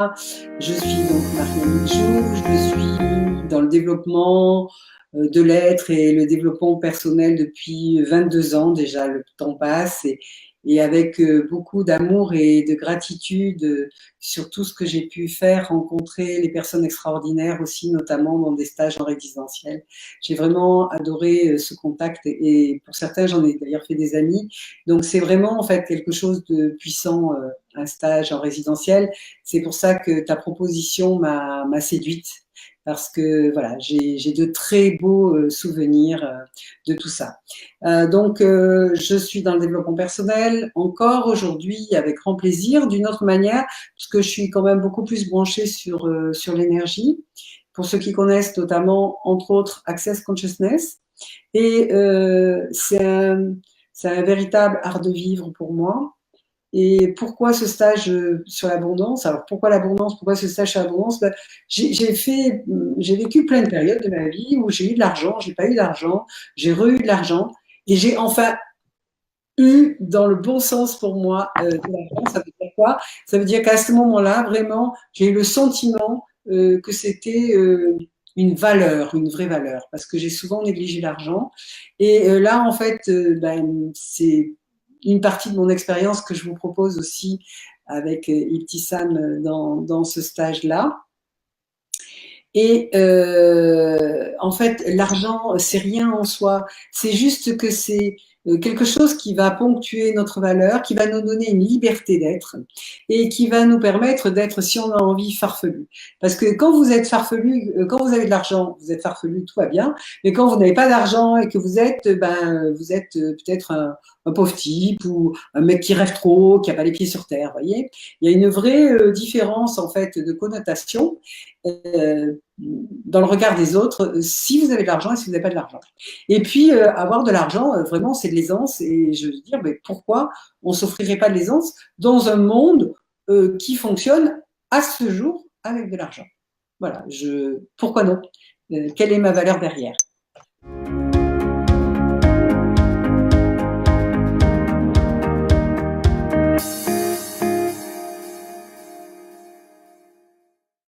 Je suis donc Marianne Michou, je suis dans le développement de l'être et le développement personnel depuis 22 ans déjà, le temps passe et avec beaucoup d'amour et de gratitude sur tout ce que j'ai pu faire, rencontrer les personnes extraordinaires aussi, notamment dans des stages en résidentiel. J'ai vraiment adoré ce contact et pour certains, j'en ai d'ailleurs fait des amis. Donc c'est vraiment en fait quelque chose de puissant, un stage en résidentiel. C'est pour ça que ta proposition m'a séduite parce que voilà, j'ai de très beaux souvenirs de tout ça. Je suis dans le développement personnel encore aujourd'hui avec grand plaisir, d'une autre manière, parce que je suis quand même beaucoup plus branchée sur l'énergie. Pour ceux qui connaissent notamment, entre autres, Access Consciousness. Et c'est un véritable art de vivre pour moi. Et pourquoi ce stage sur l'abondance? Alors pourquoi l'abondance? Pourquoi ce stage sur l'abondance? Ben, j'ai vécu plein de périodes de ma vie où j'ai eu de l'argent, j'ai pas eu d'argent, j'ai re-eu de l'argent et j'ai enfin eu dans le bon sens pour moi de l'argent. Ça veut dire quoi? Ça veut dire qu'à ce moment-là, vraiment, j'ai eu le sentiment que c'était une valeur, une vraie valeur, parce que j'ai souvent négligé l'argent. Et là, en fait, c'est une partie de mon expérience que je vous propose aussi avec Ibtissam dans ce stage-là. Et en fait, l'argent, c'est rien en soi. C'est juste que c'est quelque chose qui va ponctuer notre valeur, qui va nous donner une liberté d'être et qui va nous permettre d'être, si on a envie, farfelu. Parce que quand vous êtes farfelu, quand vous avez de l'argent, vous êtes farfelu, tout va bien. Mais quand vous n'avez pas d'argent et que vous êtes peut-être un pauvre type ou un mec qui rêve trop, qui n'a pas les pieds sur terre, voyez. Il y a une vraie différence en fait de connotation dans le regard des autres, si vous avez de l'argent et si vous n'avez pas de l'argent. Et puis, avoir de l'argent, vraiment, c'est de l'aisance. Et je veux dire, mais pourquoi on ne s'offrirait pas de l'aisance dans un monde qui fonctionne à ce jour avec de l'argent? Voilà, pourquoi non? Quelle est ma valeur derrière?